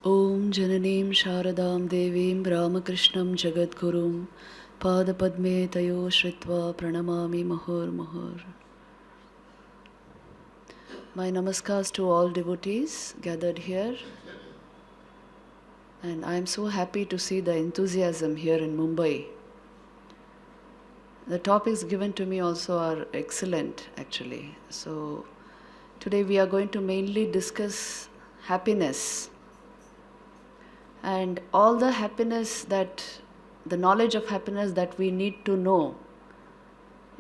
Om Jananim Sharadam Devim Ramakrishnan Jagadgurum Padapadme Tayo Shritva Pranamami Muhur Muhur. My namaskars to all devotees gathered here, and I am so happy to see the enthusiasm here in Mumbai. The topics given to me also are excellent actually. So today we are going to mainly discuss happiness. And all the happiness the knowledge of happiness that we need to know,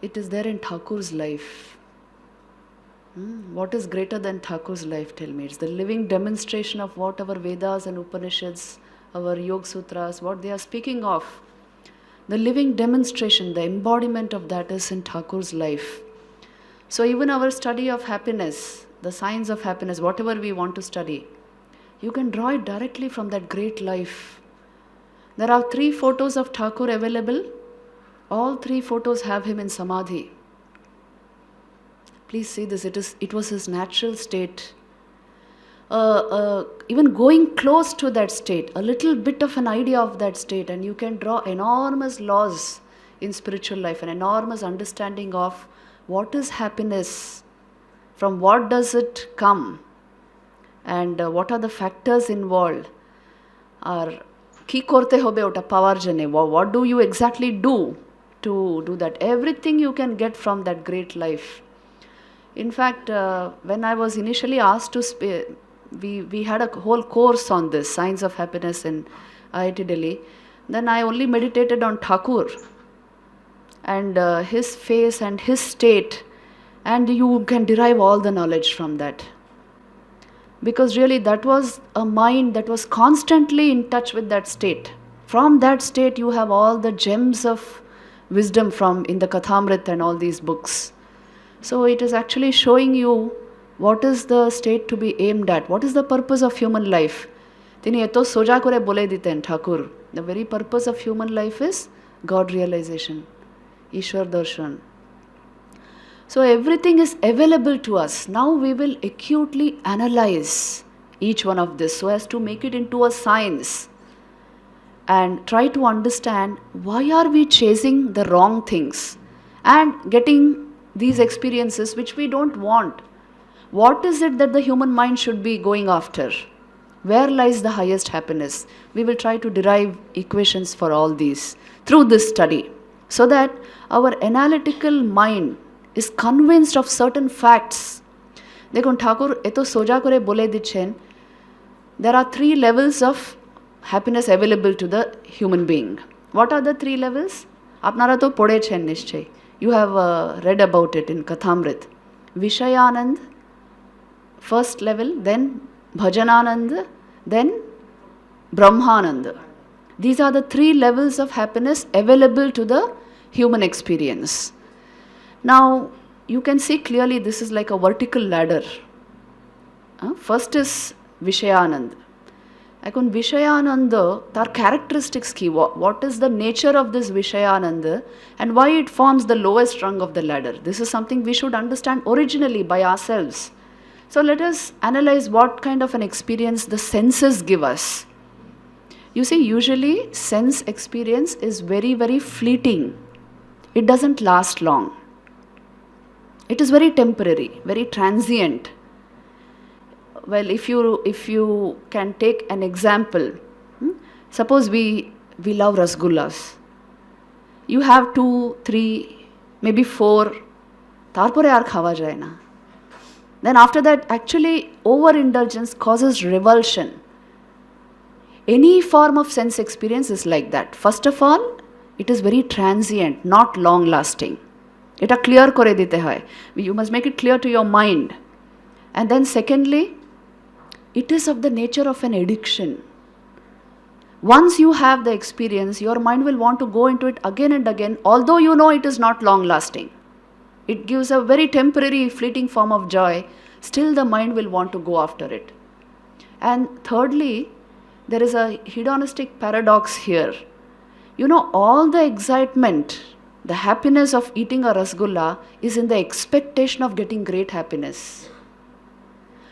it is there in Thakur's life. What is greater than Thakur's life, tell me? It's the living demonstration of what our Vedas and Upanishads, our Yoga Sutras, what they are speaking of. The living demonstration, the embodiment of that is in Thakur's life. So even our study of happiness, the science of happiness, whatever we want to study, you can draw it directly from that great life. There are 3 photos of Thakur available. All 3 photos have him in Samadhi. Please see this, it was his natural state. Even going close to that state, a little bit of an idea of that state, and you can draw enormous laws in spiritual life, an enormous understanding of what is happiness, from what does it come, and what are the factors involved. Or ki korte hobe ota power jane, what do you exactly do to do that? Everything you can get from that great life. In fact, when I was initially asked to we had a whole course on this, Science of Happiness in IIT Delhi. Then I only meditated on Thakur and his face and his state, and you can derive all the knowledge from that. Because really that was a mind that was constantly in touch with that state. From that state you have all the gems of wisdom from in the Kathamrit and all these books. So it is actually showing you what is the state to be aimed at, what is the purpose of human life. Tini eto soja kore bole diten Thakur. The very purpose of human life is God realization, Ishwar darshan. So everything is available to us. Now we will acutely analyze each one of this so as to make it into a science and try to understand why are we chasing the wrong things and getting these experiences which we don't want. What is it that the human mind should be going after? Where lies the highest happiness? We will try to derive equations for all these through this study so that our analytical mind is convinced of certain facts. Dekhun Thakur eto soja kore bole dichen, there are 3 levels of happiness available to the human being. What are the 3 levels? Apnara to podechen nischay. You have read about it in Kathamrit. Vishayanand, first level, then Bhajananand, then Brahmanand. These are the 3 levels of happiness available to the human experience. Now, you can see clearly this is like a vertical ladder. First is Vishayanand. Ekun Vishayananda, tar characteristics ki, what is the nature of this Vishayananda and why it forms the lowest rung of the ladder. This is something we should understand originally by ourselves. So let us analyze what kind of an experience the senses give us. You see, usually sense experience is very, very fleeting. It doesn't last long. It is very temporary, very transient. Well, if you can take an example, suppose we love rasgullas. You have 2, 3, maybe 4, tarpore ar khawa jay na. Then after that, actually overindulgence causes revulsion. Any form of sense experience is like that. First of all, it is very transient, not long lasting. Eta clear kore dite hai. You must make it clear to your mind. And then secondly, it is of the nature of an addiction. Once you have the experience, your mind will want to go into it again and again, although you know it is not long lasting. It gives a very temporary, fleeting form of joy. Still the mind will want to go after it. And thirdly, there is a hedonistic paradox here. You know, all the excitement, the happiness of eating a rasgulla is in the expectation of getting great happiness.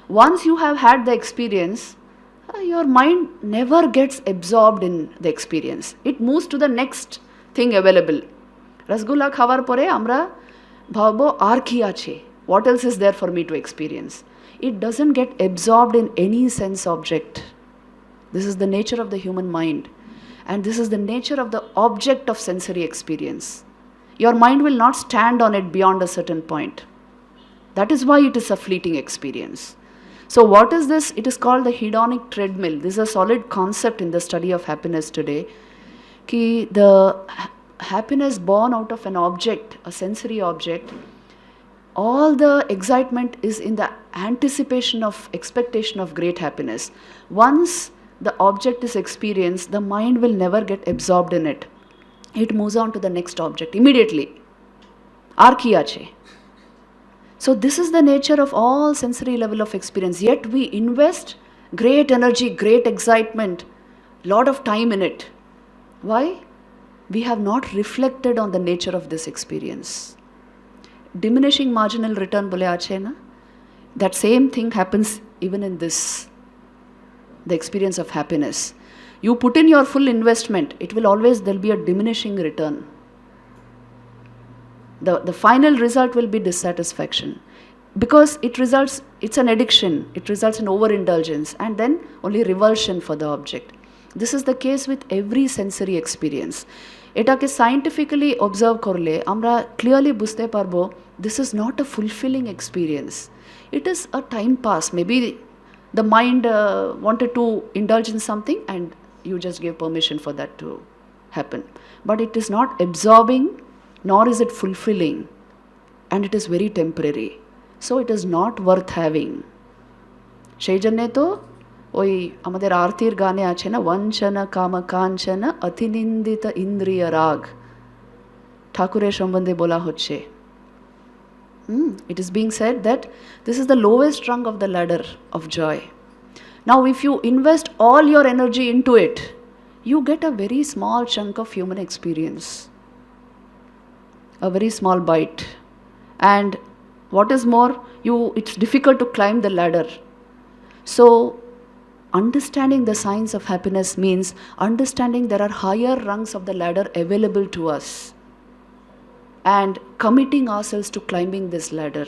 Once you have had the experience, your mind never gets absorbed in the experience. It moves to the next thing available. Rasgulla খাওয়ার পরে আমরা ভাববো আর কি আছে? What else is there for me to experience? It doesn't get absorbed in any sense object. This is the nature of the human mind. And this is the nature of the object of sensory experience. Your mind will not stand on it beyond a certain point. That is why it is a fleeting experience. So what is this? It is called the Hedonic Treadmill. This is a solid concept in the study of happiness today. Ki the happiness born out of an object, a sensory object, all the excitement is in the anticipation of expectation of great happiness. Once the object is experienced, the mind will never get absorbed in it. It moves on to the next object immediately. Ar ki ache? So this is the nature of all sensory level of experience. Yet we invest great energy, great excitement, lot of time in it. Why? We have not reflected on the nature of this experience. Diminishing marginal return bole ache na? That same thing happens even in this, the experience of happiness. You put in your full investment, it will always, there will be a diminishing return. The final result will be dissatisfaction. Because it's an addiction, it results in overindulgence and then only revulsion for the object. This is the case with every sensory experience. এটাকে scientifically observe করলে আমরা clearly বুঝতে পারবো this is not a fulfilling experience. It is a time pass. Maybe the mind wanted to indulge in something and you just gave permission for that to happen. But it is not absorbing, nor is it fulfilling, and it is very temporary. So it is not worth having. সেই জন্যে তো ওই আমাদের আরতির গানে আছে না, ওয়াঞ্ছনা কামকাঞ্চনা অতিনিন্দিত ইন্দ্রিয় রাগ, ঠাকুরের সম্বন্ধে বলা হচ্ছে. It is being said that this is the lowest rung of the ladder of joy. Now if you invest all your energy into it, you get a very small chunk of human experience, a very small bite. And what is more, it's difficult to climb the ladder. So understanding the science of happiness means understanding there are higher rungs of the ladder available to us and committing ourselves to climbing this ladder,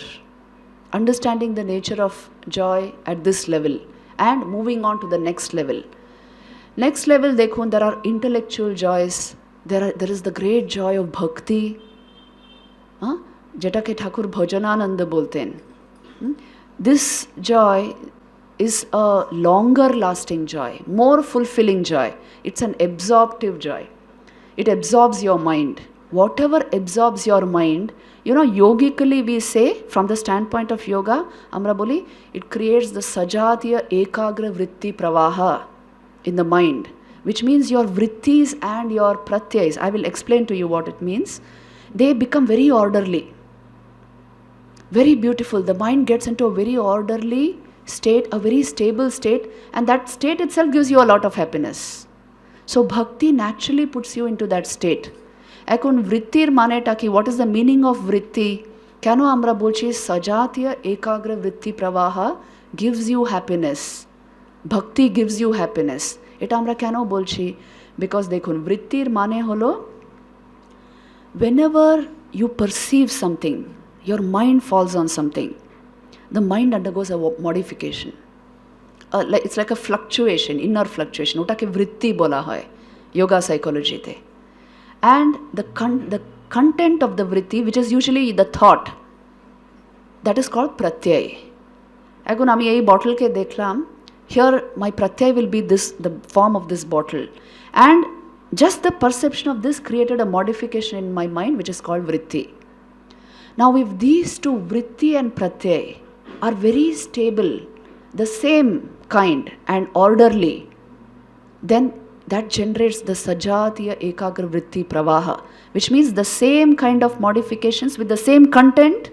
understanding the nature of joy at this level and moving on to the next level. Next level, dekhun, there are intellectual joys. There is the great joy of bhakti, যেটাকে ঠাকুর ভজনানন্দ বলতেন. This joy is a longer lasting joy, more fulfilling joy. It's an absorptive joy. It absorbs your mind. Whatever absorbs your mind, yogically we say, from the standpoint of yoga, amra boli, it creates the sajatiya ekagra vritti pravaha in the mind, which means your vrittis and your pratyais. I will explain to you what it means. They become very orderly, very beautiful. The mind gets into a very orderly state, a very stable state, and that state itself gives you a lot of happiness. So bhakti naturally puts you into that state. এখন বৃত্তির মানেটা কি? What is the meaning of vritti? কেন আমরা বলছি sajatiya ekagra vritti pravaha gives you happiness, bhakti gives you happiness? এটা আমরা কেন বলছি? Because দেখুন, বৃত্তির মানে হলো whenever you perceive something, your mind falls on something, the mind undergoes a modification. It's like a fluctuation, inner fluctuation. ওটাকে বৃত্তি বলা হয় yoga psychology te. And the content of the vritti, which is usually the thought, that is called pratyay. এখন আমি এই বটলকে দেখলাম, here my pratyay will be this, the form of this bottle, and just the perception of this created a modification in my mind, which is called vritti. Now if these two, vritti and pratyay, are very stable, the same kind and orderly, then that generates the sajatiya ekagra vritti pravaha, which means the same kind of modifications with the same content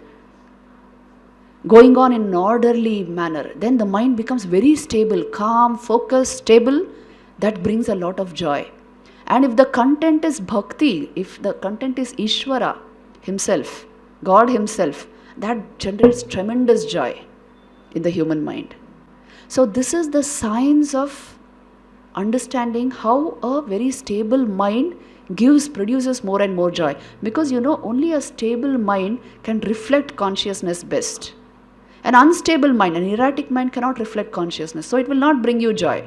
going on in an orderly manner. Then the mind becomes very stable, calm, focused, stable. That brings a lot of joy. And if the content is bhakti, if the content is Ishvara himself, God himself, that generates tremendous joy in the human mind. So this is the science of understanding how a very stable mind produces more and more joy. Because only a stable mind can reflect consciousness best. An unstable mind, an erratic mind cannot reflect consciousness. So it will not bring you joy.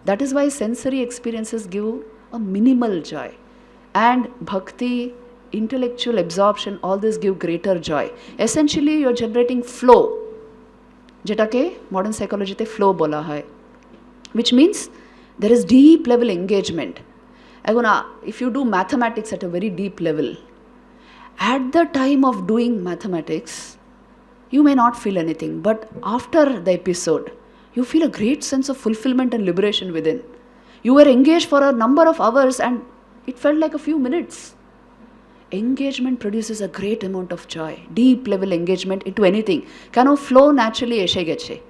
That is why sensory experiences give a minimal joy. And bhakti, intellectual absorption, all this give greater joy. Essentially you are generating flow. Jetake modern psychology te flow bola hai. Which means there is deep level engagement. If you do mathematics at a very deep level, at the time of doing mathematics, you may not feel anything. But after the episode, you feel a great sense of fulfillment and liberation within. You were engaged for a number of hours and it felt like a few minutes. Engagement produces a great amount of joy. Deep level engagement into anything. Flow naturally eshe geche.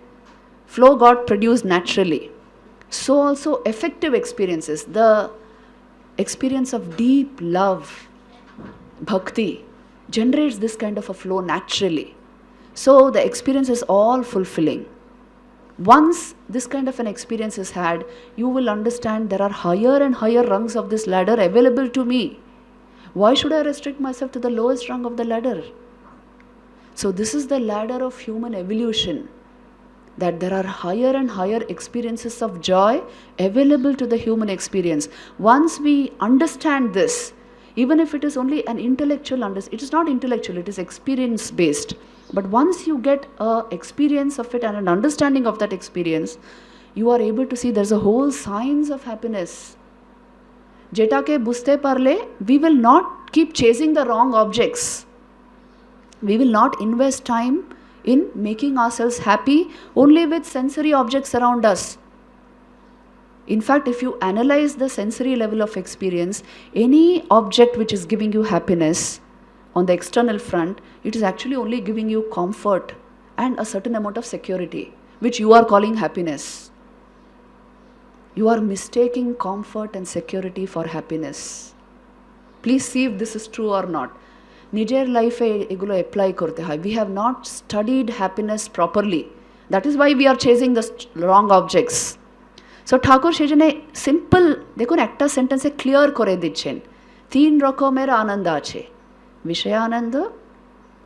Flow got produced naturally. So also effective experiences, the experience of deep love, bhakti, generates this kind of a flow naturally. So the experience is all fulfilling. Once this kind of an experience is had, you will understand there are higher and higher rungs of this ladder available to me. Why should I restrict myself to the lowest rung of the ladder? So this is the ladder of human evolution. That there are higher and higher experiences of joy available to the human experience. Once we understand this, even if it is only an intellectual understanding, it is not intellectual, it is experience based. But once you get an experience of it and an understanding of that experience, you are able to see there's a whole science of happiness. Jetake buste parle, we will not keep chasing the wrong objects. We will not invest time in making ourselves happy only with sensory objects around us. In fact, if you analyze the sensory level of experience, any object which is giving you happiness on the external front, it is actually only giving you comfort and a certain amount of security, which you are calling happiness. You are mistaking comfort and security for happiness. Please see if this is true or not. Nijer life egulo apply korte hai. We have not studied happiness properly. That is why we are chasing the wrong objects. So Thakur Shejane simple, dekho ekta sentence e clear kore dichen. 3 রকমের আনন্দ আছে. Vishayanand,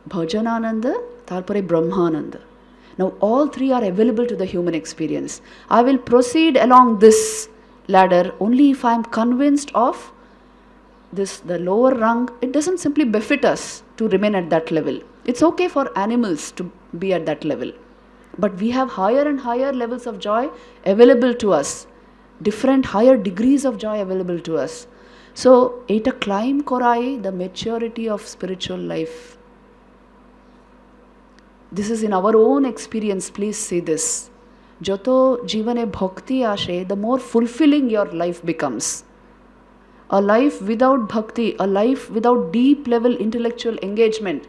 Bhajananand, tarpore Brahmanand. Now all three are available to the human experience. I will proceed along this ladder only if I am convinced of this, the lower rung. It doesn't simply befit us to remain at that level. It's okay for animals to be at that level. But we have higher and higher levels of joy available to us. Different higher degrees of joy available to us. So, eta climb korai, the maturity of spiritual life. This is in our own experience, please see this. Joto jivane bhakti ashe, the more fulfilling your life becomes. A life without bhakti, a life without deep level intellectual engagement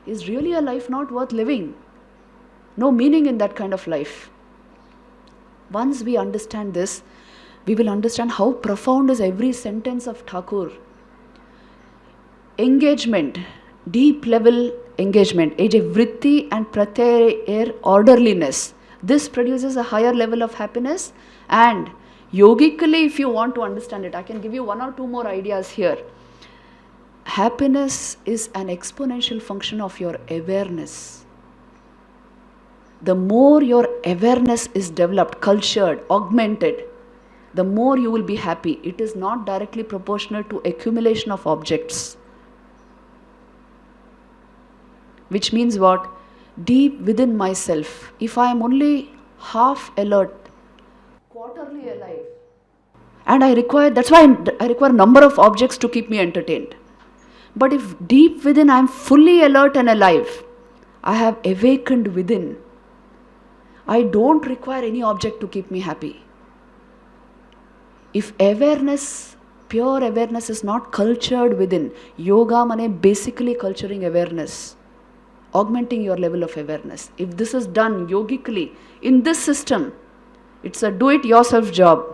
is really a life not worth living. No meaning in that kind of life. Once we understand this, we will understand how profound is every sentence of Thakur. Engagement, deep level engagement, age vritti and pratyaya orderliness. This produces a higher level of happiness, and yogically, if you want to understand it, I can give you 1 or 2 more ideas here. Happiness is an exponential function of your awareness. The more your awareness is developed, cultured, augmented, the more you will be happy. It is not directly proportional to accumulation of objects. Which means what? Deep within myself, if I am only half alert, quarterly alive, and that's why I require number of objects to keep me entertained. But if deep within I am fully alert and alive, I have awakened within, I don't require any object to keep me happy. If awareness, pure awareness is not cultured within, yoga mane basically culturing awareness, augmenting your level of awareness. If this is done yogically, in this system, it's a do-it-yourself job.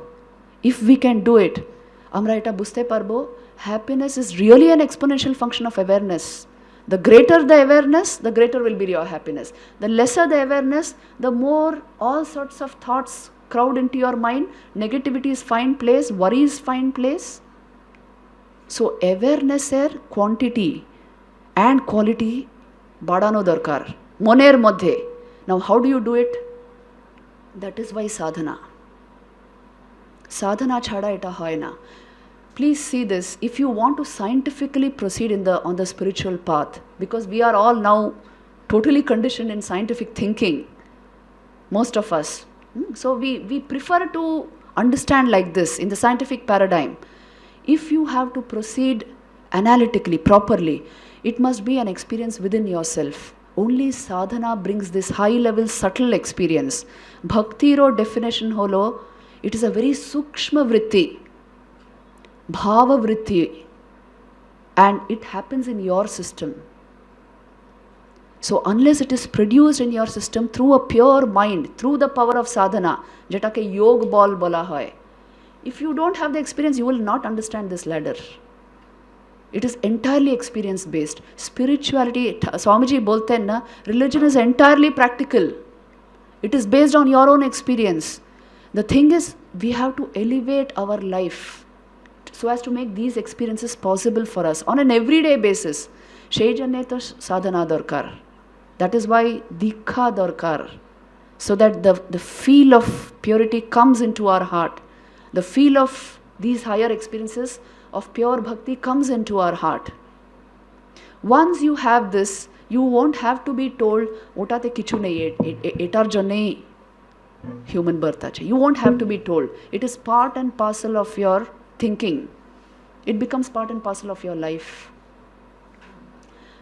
If we can do it, amra eta buste parbo, happiness is really an exponential function of awareness. The greater the awareness, the greater will be your happiness. The lesser the awareness, the more all sorts of thoughts crowd into your mind. Negativities find place, worries find place. So awareness er quantity and quality badano darkar. Moner madhe. Now how do you do it? That is why sadhana. Sadhana chhada eta hoy na. Please see this. If you want to scientifically proceed on the spiritual path, because we are all now totally conditioned in scientific thinking, most of us. So we prefer to understand like this in the scientific paradigm. If you have to proceed analytically, properly, it must be an experience within yourself. Only sadhana brings this high level subtle experience. Bhakti ro definition holo, it is a very sukshma vritti. Bhava vritti, and it happens in your system. So unless it is produced in your system through a pure mind, through the power of sadhana, jetake yog ball bola hoy, if you don't have the experience, you will not understand this ladder. It is entirely experience based. Spirituality, Swamiji bolte hain na, religion is entirely practical. It is based on your own experience. The thing is, we have to elevate our life so as to make these experiences possible for us on an everyday basis. Shei janne to sadhana darkar. That is why dikha darkar. So that the feel of purity comes into our heart. The feel of these higher experiences of pure bhakti comes into our heart. Once you have this, you won't have to be told, otate kichu nahi, etar jonne human birth ache. You won't have to be told. It is part and parcel of your thinking. It becomes part and parcel of your life.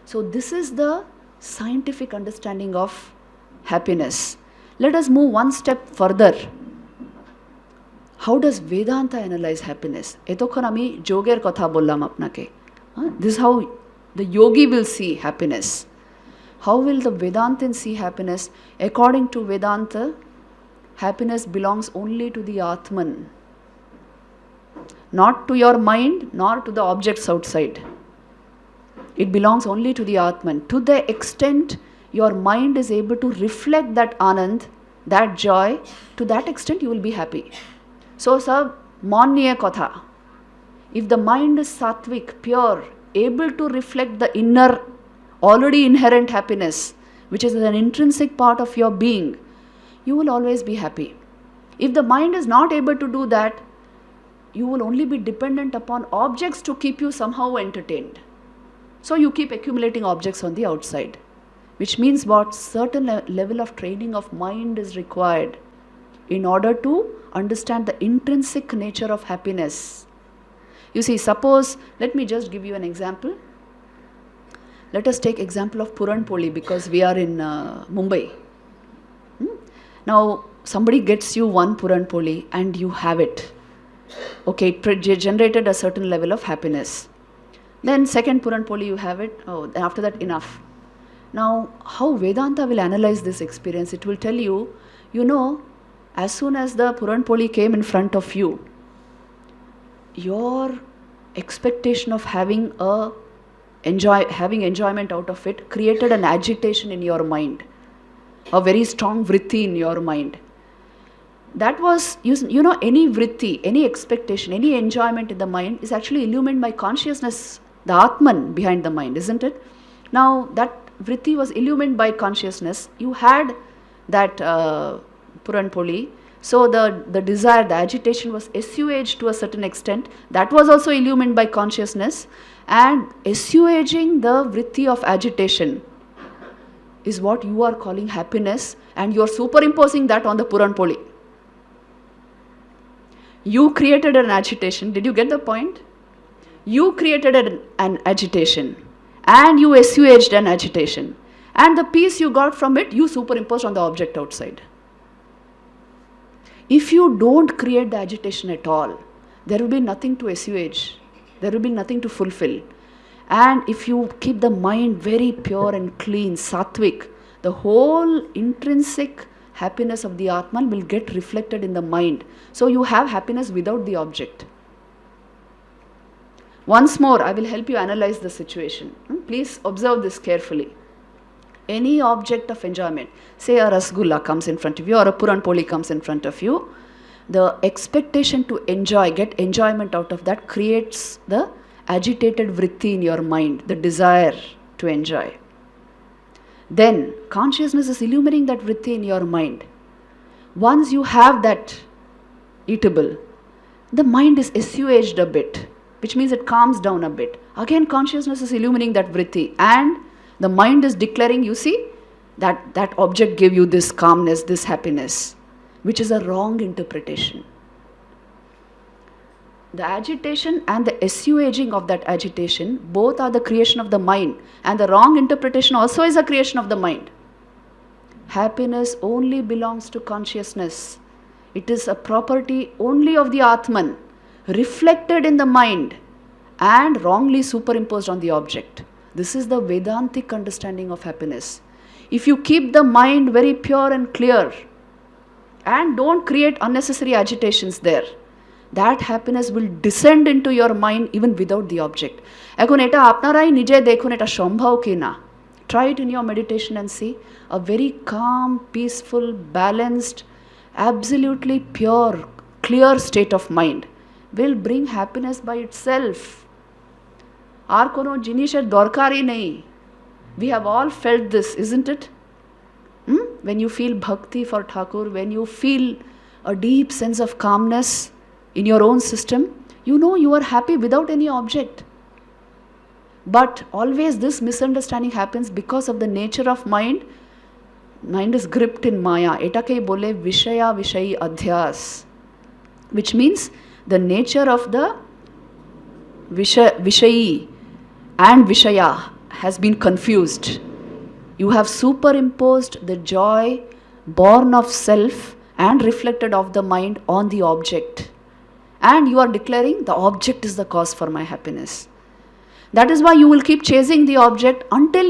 So this is the scientific understanding of happiness. Let us move one step further. How does Vedanta analyze happiness? Etokhan ami joger kotha bollam apnake. This is how the yogi will see happiness. How will the Vedantin see happiness? According to Vedanta, happiness belongs only to the Atman. Not to your mind, nor to the objects outside. It belongs only to the Atman. To the extent your mind is able to reflect that Anand, that joy, to that extent you will be happy. So, sir, manya kotha. If the mind is sattvic, pure, able to reflect the inner, already inherent happiness, which is an intrinsic part of your being, you will always be happy. If the mind is not able to do that, you will only be dependent upon objects to keep you somehow entertained. So you keep accumulating objects on the outside, which means what? Certain level of training of mind is required in order to understand the intrinsic nature of happiness. You see, suppose, let me just give you an example. Let us take example of Puran Poli because we are in Mumbai. Now, somebody gets you one Puran Poli and you have it. Okay, it generated a certain level of happiness. Then second Puran Poli you have it. Oh, after that enough. Now, how Vedanta will analyze this experience? It will tell you, as soon as the Puran Poli came in front of you, your expectation of having enjoyment out of it created an agitation in your mind, a very strong vritti in your mind. That was, any vritti, any expectation, any enjoyment in the mind is actually illumined by consciousness, the Atman behind the mind, isn't it? Now, that vritti was illumined by consciousness. You had that Puran Poli. So, the desire, the agitation was assuaged to a certain extent. That was also illumined by consciousness. And assuaging the vritti of agitation is what you are calling happiness. And you are superimposing that on the Puran Poli. You created an agitation. Did you get the point? You created an agitation and you assuaged an agitation. And the peace you got from it, you superimposed on the object outside. If you don't create the agitation at all, there will be nothing to assuage. There will be nothing to fulfill. And if you keep the mind very pure and clean, sattvic, the whole intrinsic happiness of the Atman will get reflected in the mind. So you have happiness without the object. Once more, I will help you analyze the situation. Please observe this carefully. Any object of enjoyment, say a rasgulla comes in front of you or a puran poli comes in front of you, the expectation to enjoy, get enjoyment out of that creates the agitated vritti in your mind, the desire to enjoy. Then consciousness is illuminating that vritti in your mind. Once you have that eatable, the mind is assuaged a bit, which means it calms down a bit. Again, consciousness is illuminating that vritti, and the mind is declaring, you see, that object gave you this calmness, this happiness, which is a wrong interpretation. The agitation and the assuaging of that agitation, both are the creation of the mind, and the wrong interpretation also is a creation of the mind. Happiness only belongs to consciousness. It is a property only of the Atman, reflected in the mind and wrongly superimposed on the object. This is the Vedantic understanding of happiness. If you keep the mind very pure and clear and don't create unnecessary agitations there, that happiness will descend into your mind even without the object. এখন এটা আপনারাই নিজে দেখুন এটা সম্ভব কি না. Try it in your meditation and see. A very calm, peaceful, balanced, absolutely pure, clear state of mind will bring happiness by itself. আর কোনো জিনিসের দরকারই নেই. We have all felt this, isn't it? When you feel bhakti for Thakur, when you feel a deep sense of calmness in your own system, you know you are happy without any object. But always this misunderstanding happens because of the nature of mind. Mind is gripped in Maya. Etakei bole Vishaya Vishayi Adhyas, which means the nature of the Vishayi and Vishaya has been confused. You have superimposed the joy born of self and reflected of the mind on the object. And you are declaring the object is the cause for my happiness. That is why you will keep chasing the object until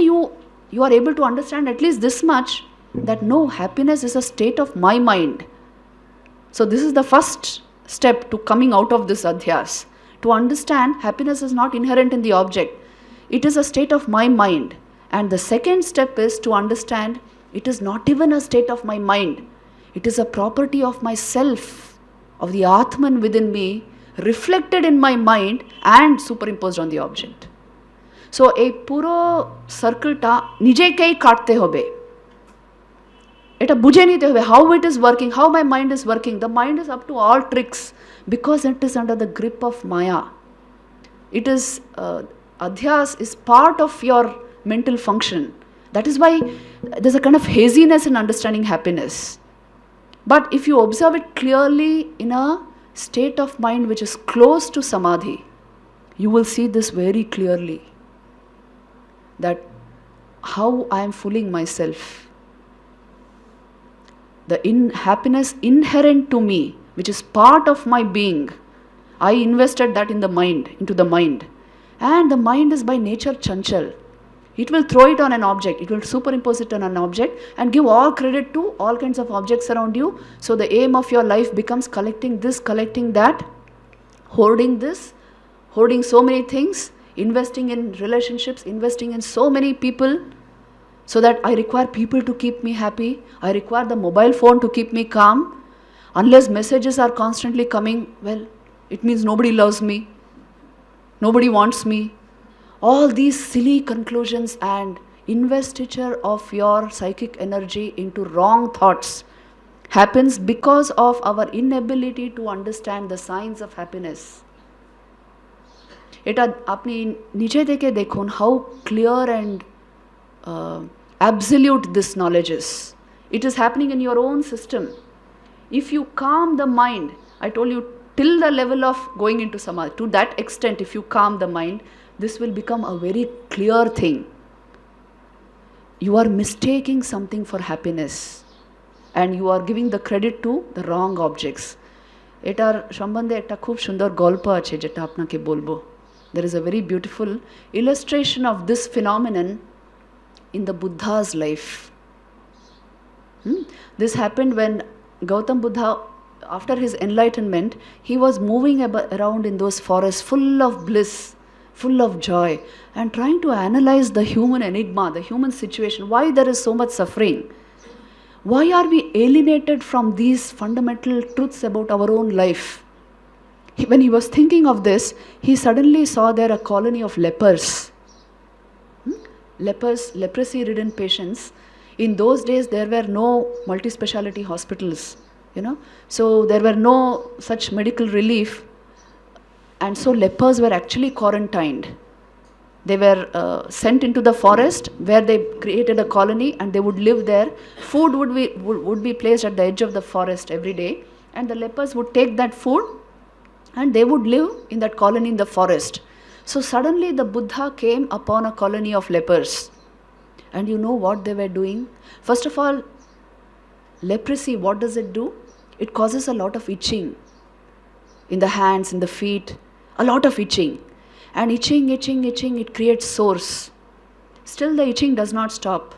you are able to understand at least this much, that no, happiness is a state of my mind. So this is the first step to coming out of this adhyas. To understand happiness is not inherent in the object. It is a state of my mind. And the second step is to understand it is not even a state of my mind. It is a property of myself, of the Atman within me, reflected in my mind and superimposed on the object. So এই পুরো সার্কেলটা নিজেকেই কাটতে হবে, এটা বুঝে নিতে হবে how it is working, how my mind is working. The mind is up to all tricks because it is under the grip of Maya. It is adhyas is part of your mental function. That is why there's a kind of haziness in understanding happiness. But if you observe it clearly in a state of mind which is close to samadhi, you will see this very clearly, that how I am fooling myself. The happiness inherent to me, which is part of my being, I invested that in the mind, into the mind. And the mind is by nature chanchal. It will throw it on an object, it will superimpose it on an object and give all credit to all kinds of objects around you. So the aim of your life becomes collecting this, collecting that, hoarding this, hoarding so many things, investing in relationships, investing in so many people, so that I require people to keep me happy. I require the mobile phone to keep me calm. Unless messages are constantly coming, well, it means nobody loves me, nobody wants me. All these silly conclusions and investiture of your psychic energy into wrong thoughts happens because of our inability to understand the signs of happiness. এটা আপনি নিজে থেকে দেখুন how clear and absolute this knowledge is. It is happening in your own system. If you calm the mind, I told you, till the level of going into samadhi, to that extent, if you calm the mind, this will become a very clear thing. You are mistaking something for happiness and you are giving the credit to the wrong objects. এটার সম্বন্ধে একটা খুব সুন্দর গল্প আছে যেটা আপনাকে বলবো. There is a very beautiful illustration of this phenomenon in the Buddha's life. This happened when Gautam Buddha, after his enlightenment, he was moving around in those forests full of bliss, full of joy, and trying to analyze the human enigma, the human situation, why there is so much suffering. Why are we alienated from these fundamental truths about our own life? When he was thinking of this, he suddenly saw there a colony of lepers. Lepers, leprosy-ridden patients. In those days, there were no multi-speciality hospitals, so there were no such medical relief, and so lepers were actually quarantined. They were sent into the forest where they created a colony, and they would live there. Food would be placed at the edge of the forest every day, and the lepers would take that food and they would live in that colony in the forest. So suddenly the Buddha came upon a colony of lepers. And you know what they were doing? First of all, leprosy, what does it do? It causes a lot of itching in the hands, in the feet, a lot of itching. And itching, it creates sores. Still the itching does not stop.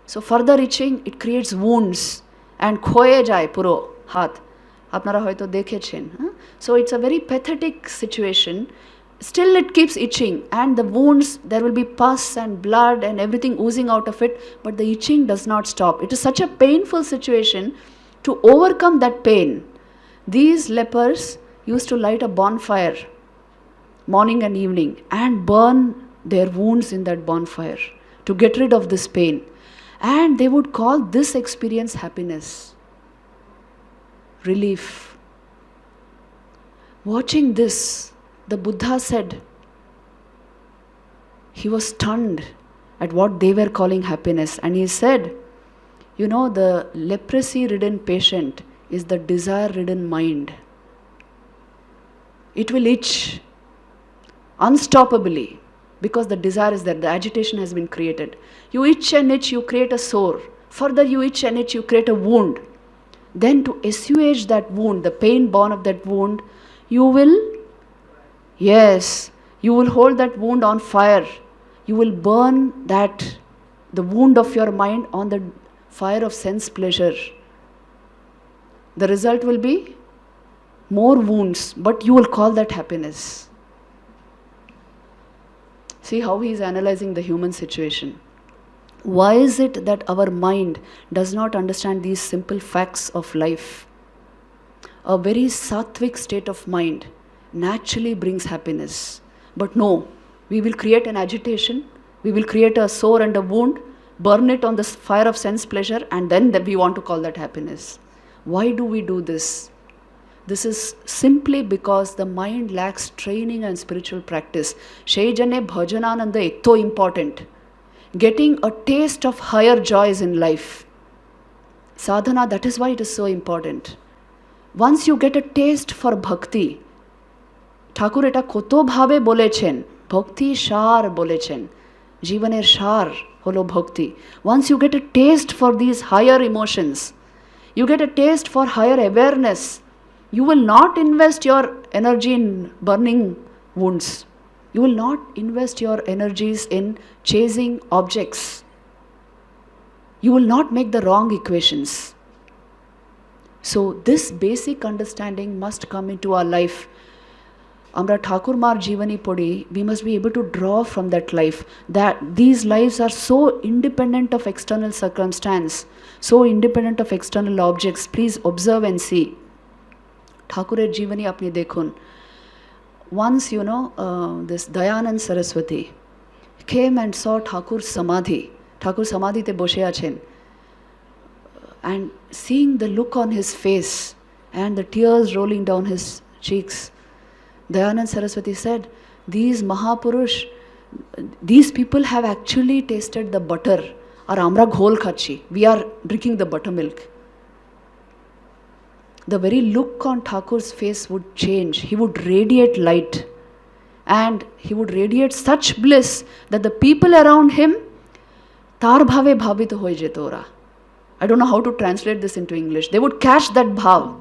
So further itching, it creates wounds. And khoye jai puro hath. Apnara hoyto dekhechen. So it's a very pathetic situation. Still it keeps itching, and the wounds, there will be pus and blood and everything oozing out of it, but the itching does not stop. It is such a painful situation. To overcome that pain, these lepers used to light a bonfire morning and evening and burn their wounds in that bonfire to get rid of this pain. And they would call this experience happiness, relief. Watching this, the Buddha said, he was stunned at what they were calling happiness. And he said, the leprosy-ridden patient is the desire-ridden mind. It will itch unstoppably because the desire is there, the agitation has been created. You itch and itch, you create a sore. Further you itch and itch, you create a wound. Then to assuage that wound, the pain born of that wound, you will hold that wound on fire. You will burn the wound of your mind on the fire of sense pleasure. The result will be more wounds, but you will call that happiness. See how he is analyzing the human situation. Why is it that our mind does not understand these simple facts of life? A very sattvic state of mind naturally brings happiness. But no, we will create an agitation, we will create a sore and a wound, burn it on the fire of sense pleasure, and then we want to call that happiness. Why do we do this? This is simply because the mind lacks training and spiritual practice. Shaijane bhajanananda ekto important. Getting a taste of higher joys in life. Sadhana, that is why it is so important. Once you get a taste for bhakti, ঠাকুর এটা কতভাবে বলেছেন, ভক্তি সার বলেছেন, জীবনের সার হলো ভক্তি. Once you get a taste for these higher emotions, you get a taste for higher awareness, you will not invest your energy in burning wounds. You will not invest your energies in chasing objects. You will not make the wrong equations. So this basic understanding must come into our life. Amra Thakur Mar Jivani Podi, we must be able to draw from that life, that these lives are so independent of external circumstance, so independent of external objects. Please observe and see. Thakurer Jivani apni dekhun. Once, this Dayanand Saraswati came and saw Thakur's Samadhi. Thakur Samadhi te boshe achen. And seeing the look on his face and the tears rolling down his cheeks, Dayanand Saraswati said, these Mahapurush, these people have actually tasted the butter. Ar amra ghol khachi. We are drinking the buttermilk. The very look on Thakur's face would change. He would radiate light. And he would radiate such bliss that the people around him, tar bhave bhavito hoye jetora. I don't know how to translate this into English. They would catch that bhav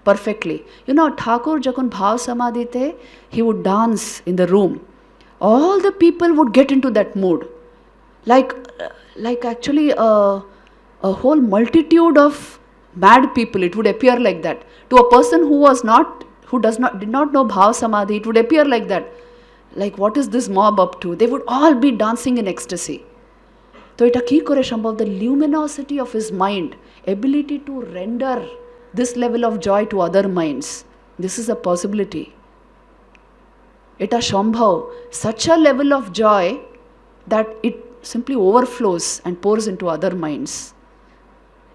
perfectly. Thakur jakon bhav samadhite, he would dance in the room. All the people would get into that mood. Like actually a whole multitude of mad people, it would appear like that. To a person who did not know bhav samadhi, it would appear like that. like what is this mob up to? They would all be dancing in ecstasy. So এটা কি করে সম্ভব? The luminosity of his mind, ability to render this level of joy to other minds. This is a possibility. এটা সম্ভব, such a level of joy that it simply overflows and pours into other minds.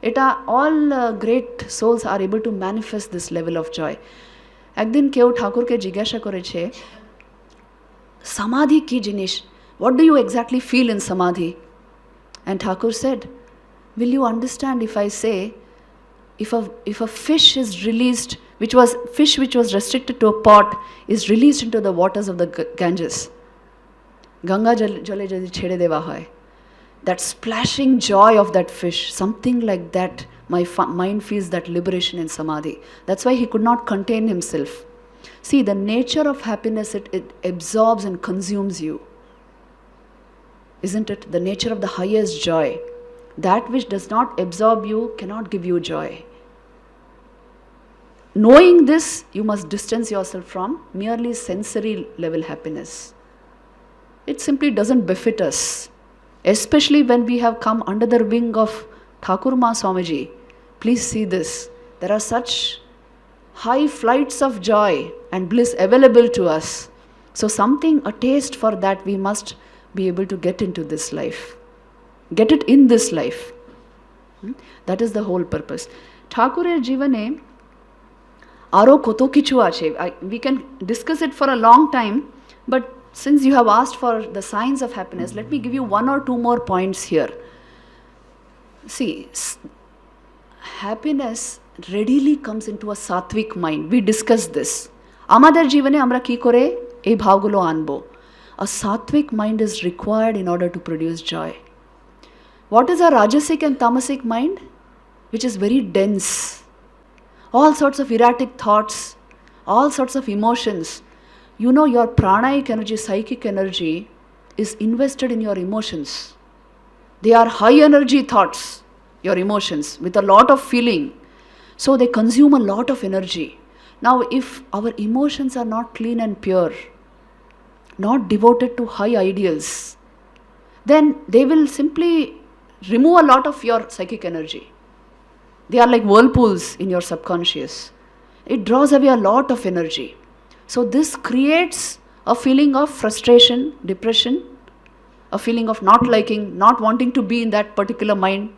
এটা all great souls are able to manifest this level of joy. একদিন কেউ ঠাকুরকে জিজ্ঞাসা করেছে, samadhi ki jinish, what do you exactly feel in samadhi? And Thakur said, will you understand if I say, if a fish is released, which was restricted to a pot, is released into the waters of the Ganges, Ganga jale jodi chhede dewa hoy, that splashing joy of that fish, something like that, my mind feels that liberation in samadhi. That's why he could not contain himself. See, the nature of happiness, it absorbs and consumes you. Isn't it? The nature of the highest joy. That which does not absorb you cannot give you joy. Knowing this, you must distance yourself from merely sensory level happiness. It simply doesn't befit us. Especially when we have come under the wing of Thakur Ma Swamiji. Please see this. There are such high flights of joy and bliss available to us. So something, a taste for that we must be able to get into this life. Get it in this life. That is the whole purpose. Thakurer Jivane aro koto kichu ache. We can discuss it for a long time, but since you have asked for the signs of happiness, let me give you one or two more points here. See, happiness readily comes into a sattvic mind. We discussed this. Amader Jivane amra ki kore ei bhavgulo anbo. A sattvic mind is required in order to produce joy. What is a rajasic and tamasic mind? Which is very dense. All sorts of erratic thoughts, all sorts of emotions. You know, your pranic energy, psychic energy is invested in your emotions. They are high energy thoughts, your emotions, with a lot of feeling. So they consume a lot of energy. Now, if our emotions are not clean and pure, not devoted to high ideals, then they will simply remove a lot of your psychic energy. They are like whirlpools in your subconscious. It draws away a lot of energy. So this creates a feeling of frustration, depression, a feeling of not liking, not wanting to be in that particular mind.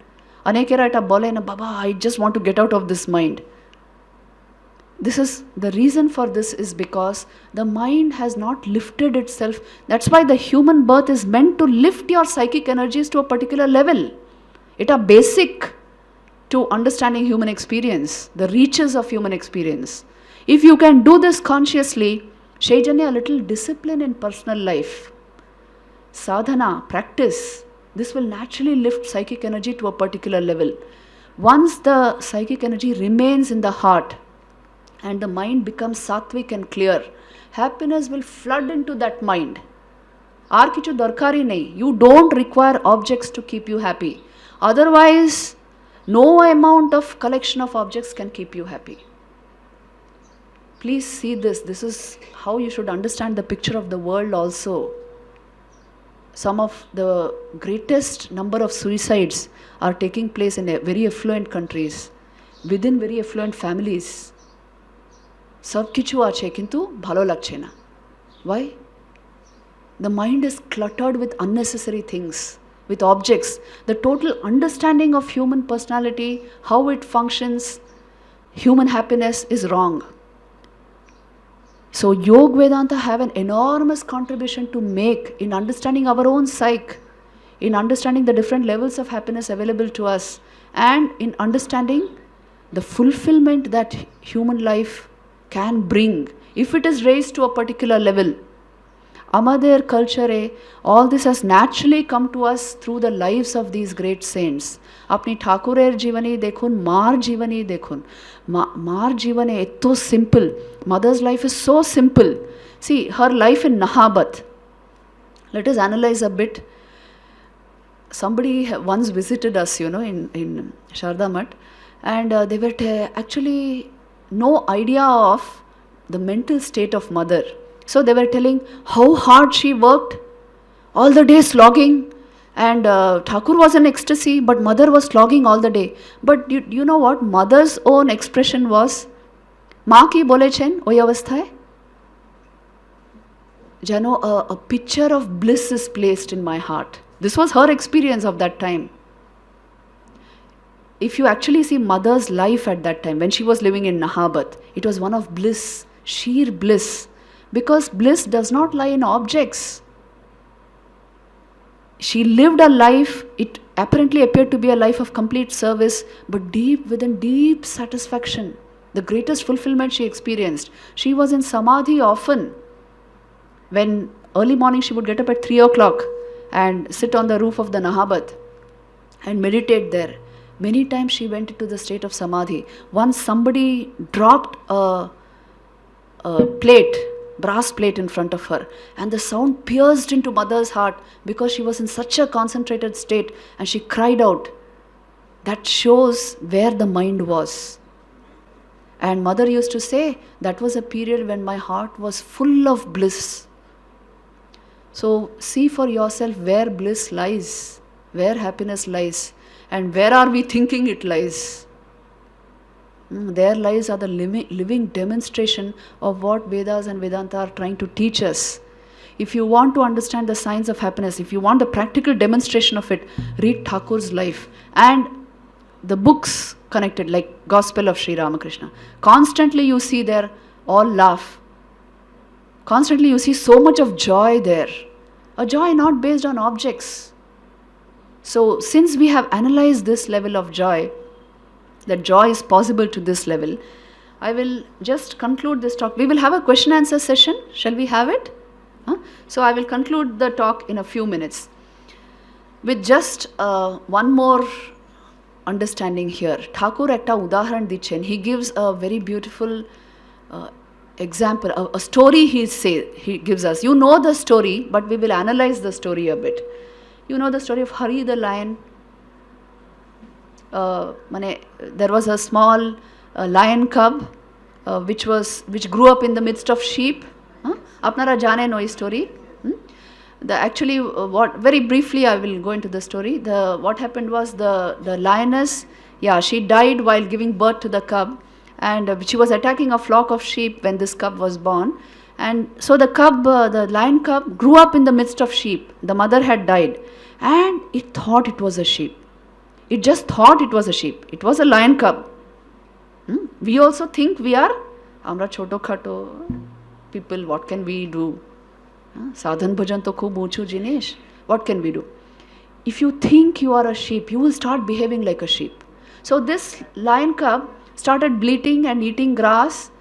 Anekera eta bole na baba, I just want to get out of this mind. This is the reason for this is because the mind has not lifted itself. That's why the human birth is meant to lift your psychic energies to a particular level. It are basic to understanding human experience, the reaches of human experience. If you can do this consciously, Shaijanya, a little discipline in personal life, sadhana, practice, this will naturally lift psychic energy to a particular level. Once the psychic energy remains in the heart, and the mind becomes sattvic and clear, happiness will flood into that mind. Aar kichu darkari nahi. You don't require objects to keep you happy. Otherwise, no amount of collection of objects can keep you happy. Please see this. This is how you should understand the picture of the world also. Some of the greatest number of suicides are taking place in very affluent countries, within very affluent families. সব কিছু আছে কিন্তু ভালো লাগছে না. Why? The mind is cluttered with unnecessary things, with objects. The total understanding of human personality, how it functions, human happiness is wrong. So Yoga Vedanta have an enormous contribution to make in understanding our own psyche, in understanding the different levels of happiness available to us, and in understanding the fulfillment that human life can bring if it is raised to a particular level. Amader culture, all this has naturally come to us through the lives of these great saints. Apni Thakurer Jivani dekhun, Mar Jivani dekhun. Mar Jivane etto simple. Mother's life is so simple. See, her life in Nahabat. Let us analyze a bit. Somebody once visited us, in Sarada Math, and they were actually no idea of the mental state of mother. So they were telling how hard she worked, all the day slogging, and Thakur was in ecstasy, but mother was slogging all the day. But you know what? Mother's own expression was, "Ma ki bole chen, oi avastha hai." Jano, a picture of bliss is placed in my heart. This was her experience of that time. If you actually see mother's life at that time, when she was living in Nahabat, it was one of bliss, sheer bliss. Because bliss does not lie in objects. She lived a life, it apparently appeared to be a life of complete service, but within deep satisfaction, the greatest fulfillment she experienced. She was in samadhi often. When early morning she would get up at 3 o'clock and sit on the roof of the Nahabat and meditate there. Many times she went into the state of samadhi. Once somebody dropped a brass plate in front of her, and the sound pierced into mother's heart because she was in such a concentrated state, and she cried out. That shows where the mind was. And mother used to say, that was a period when my heart was full of bliss. So see for yourself where bliss lies, where happiness lies, and where are we thinking it lies. Their lives are the living demonstration of what Vedas and Vedanta are trying to teach us. If you want to understand the science of happiness, if you want the practical demonstration of it, read Thakur's life and the books connected, like Gospel of Sri Ramakrishna. Constantly you see there all laugh. Constantly you see so much of joy there. A joy not based on objects. So since we have analyzed this level of joy, that joy is possible to this level, I will just conclude this talk. We will have a question answer session. Shall we have it? So I will conclude the talk in a few minutes with just one more understanding here. Thakur ekta udaharan dichen. He gives a very beautiful example, a story he gives us. You know the story, but we will analyze the story a bit. You know the story of Hari the lion. There was a small lion cub which grew up in the midst of sheep. Apnara jane no story. Very briefly I will go into the story. What happened was the lioness, she died while giving birth to the cub, and she was attacking a flock of sheep when this cub was born. And so the lion cub grew up in the midst of sheep. The mother had died, and it thought it was a sheep. It just thought it was a sheep. It was a lion cub. We also think we are amra choto khato people. What can we do? Sadhan bhajan to khub uchu jinesh. What can we do? If you think you are a sheep, you will start behaving like a sheep. So this lion cub started bleating and eating grass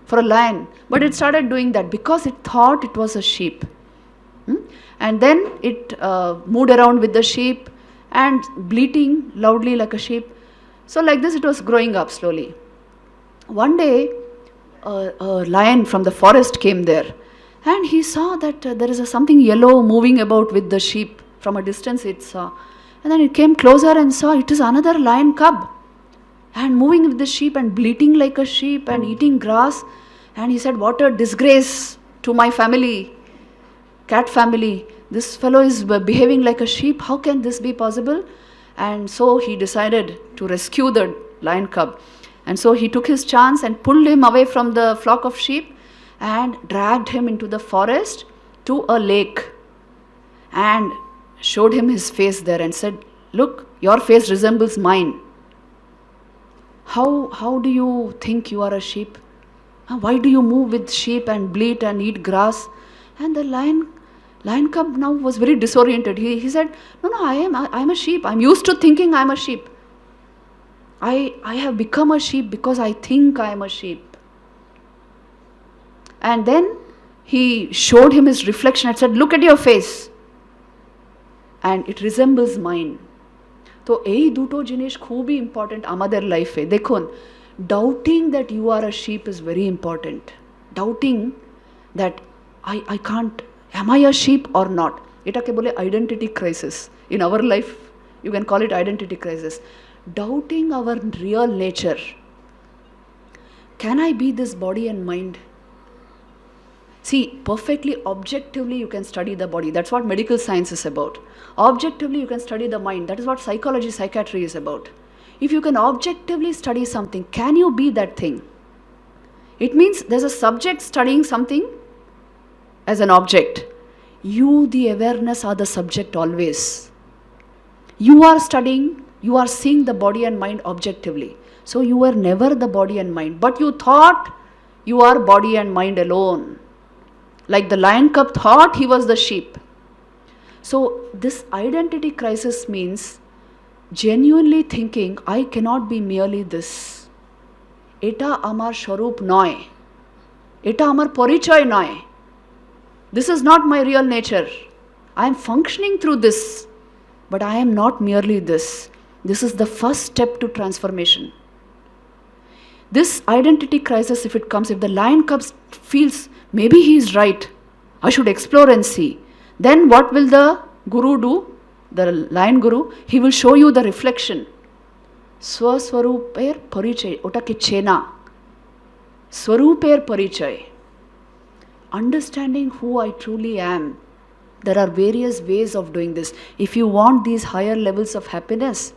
for a lion. But it started doing that because it thought it was a sheep. And then it moved around with the sheep and bleating loudly like a sheep. So like this it was growing up slowly. One day a lion from the forest came there, and he saw that there is something yellow moving about with the sheep. From a distance it saw, and then it came closer and saw it is another lion cub, and moving with the sheep and bleating like a sheep and eating grass. And he said, what a disgrace to my family, cat family. This fellow is behaving like a sheep. How can this be possible? And so he decided to rescue the lion cub. And so he took his chance and pulled him away from the flock of sheep and dragged him into the forest to a lake and showed him his face there and said, look, your face resembles mine. How do you think you are a sheep? Why do you move with sheep and bleat and eat grass? And the lion cub now was very disoriented. He said, no, I am a sheep. I'm used to thinking I'm a sheep. I have become a sheep because I think I am a sheep. And then he showed him his reflection and said, look at your face. And it resembles mine. So ei duto jinesh khubi important amader life e. Dekhon, doubting that you are a sheep is very important. Doubting that I can't, am I a sheep or not? Etake bole identity crisis. In our life, you can call it identity crisis. Doubting our real nature. Can I be this body and mind? See, perfectly objectively you can study the body. That's what medical science is about. Objectively you can study the mind. That is what psychology, psychiatry is about. If you can objectively study something, can you be that thing? It means there's a subject studying something as an object. You, the awareness, are the subject always. You are studying, you are seeing the body and mind objectively. So you were never the body and mind, but you thought you are body and mind alone. Like the lion cub thought he was the sheep. So this identity crisis means genuinely thinking, I cannot be merely this. Eta amar sharup noy. Eta amar porichoy noy. This is not my real nature. I am functioning through this, but I am not merely this. This is the first step to transformation. This identity crisis, if it comes, if the lion cub feels maybe he is right, I should explore and see, then what will the guru do? The lion guru, he will show you the reflection. Swaswaruper parichay, otake chena. Swaruper parichay. Understanding who I truly am. There are various ways of doing this. If you want these higher levels of happiness,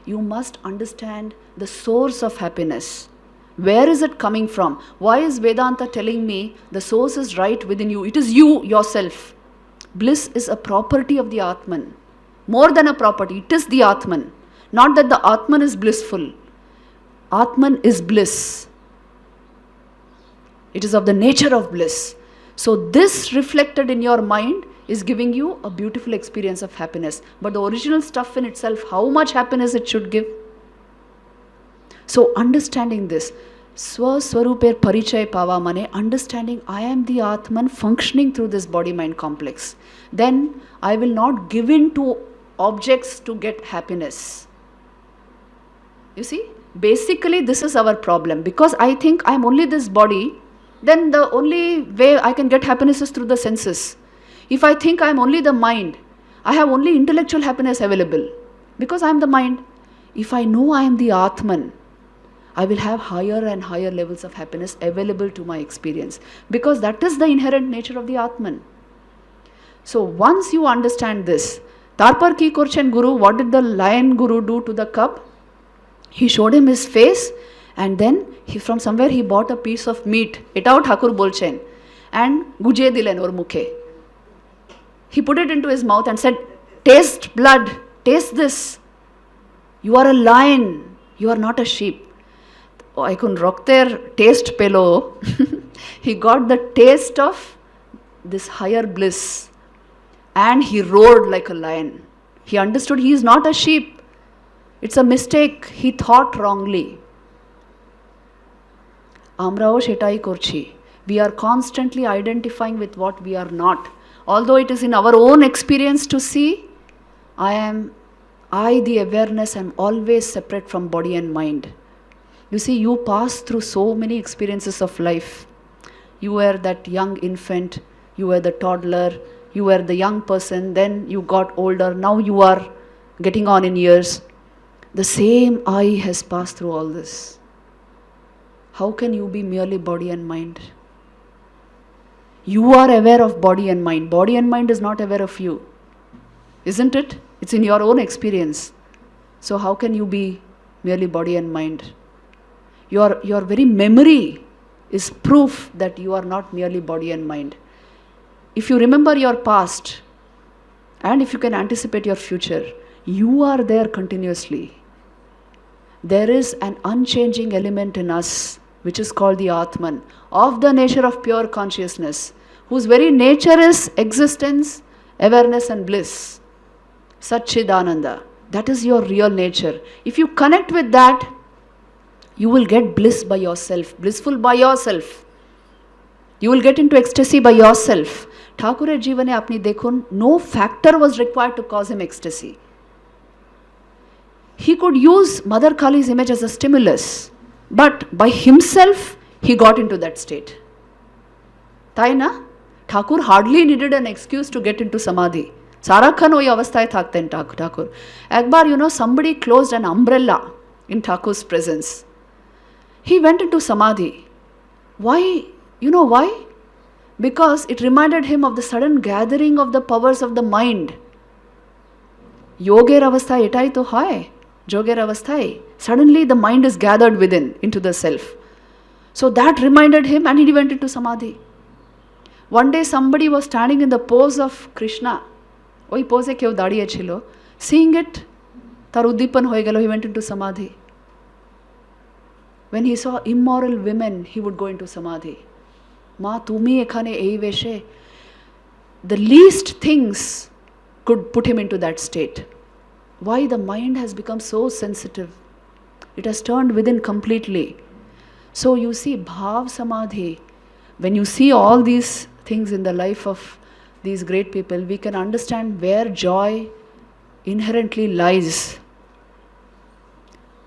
you must understand the source of happiness. Where is it coming from? Why is Vedanta telling me the source is right within you? It is you, yourself. Bliss is a property of the Atman. More than a property, it is the Atman. Not that the Atman is blissful. Atman is bliss. It is of the nature of bliss. So this reflected in your mind is giving you a beautiful experience of happiness. But the original stuff in itself, how much happiness it should give? So understanding this, Swaswaruper parichay pava mane, understanding I am the Atman functioning through this body-mind complex. Then I will not give in to objects to get happiness. You see, basically this is our problem. Because I think I am only this body, then the only way I can get happiness is through the senses. If I think I am only the mind, I have only intellectual happiness available. Because I am the mind. If I know I am the Atman, I will have higher and higher levels of happiness available to my experience. Because that is the inherent nature of the Atman. So once you understand this, Tarpar ki Korchen Guru, what did the lion guru do to the cub? He showed him his face, and then from somewhere he bought a piece of meat. Etao Thakur bolchen. And guje dilen or mukhe. He put it into his mouth and said, taste blood, taste this. You are a lion, you are not a sheep. Oh, I couldn't rock their taste pillow. He got the taste of this higher bliss. And he roared like a lion. He understood he is not a sheep. It's a mistake. He thought wrongly. Amrao shetai korchi. We are constantly identifying with what we are not. Although it is in our own experience to see, I, the awareness, am always separate from body and mind. You see, you pass through so many experiences of life. You were that young infant, you were the toddler, you were the young person, then you got older, now you are getting on in years. The same I has passed through all this. How can you be merely body and mind? You are aware of body and mind. Body and mind is not aware of you. Isn't it? It's in your own experience. So how can you be merely body and mind? Your very memory is proof that you are not merely body and mind. If you remember your past and if you can anticipate your future, you are there continuously. There is an unchanging element in us which is called the Atman, of the nature of pure consciousness, whose very nature is existence, awareness and bliss. Satchidananda. That is your real nature. If you connect with that, you will get bliss by yourself, blissful by yourself. You will get into ecstasy by yourself. Thakur Jivane apni dekhun, no factor was required to cause him ecstasy. He could use Mother Kali's image as a stimulus, but by himself, he got into that state. Taina, Thakur hardly needed an excuse to get into samadhi. Sarakhan oi avasthay thakten Thakur. Ekbar, somebody closed an umbrella in Thakur's presence. He went into samadhi. Why? You know why? because it reminded him of the sudden gathering of the powers of the mind. Yoger avastha etai to hai, joger avasthai. Suddenly the mind is gathered within, into the self. So that reminded him and he went into samadhi. One day somebody was standing in the pose of Krishna. Oi pose keu dadiye chilo. Seeing it, tar uddipan hoye gelo, he went into samadhi. When he saw immoral women, he would go into samadhi. Ma tumi ekhane ei veshe. The least things could put him into that state. Why? The mind has become so sensitive. It has turned within completely. So you see, bhav samadhi, when you see all these things in the life of these great people, we can understand where joy inherently lies.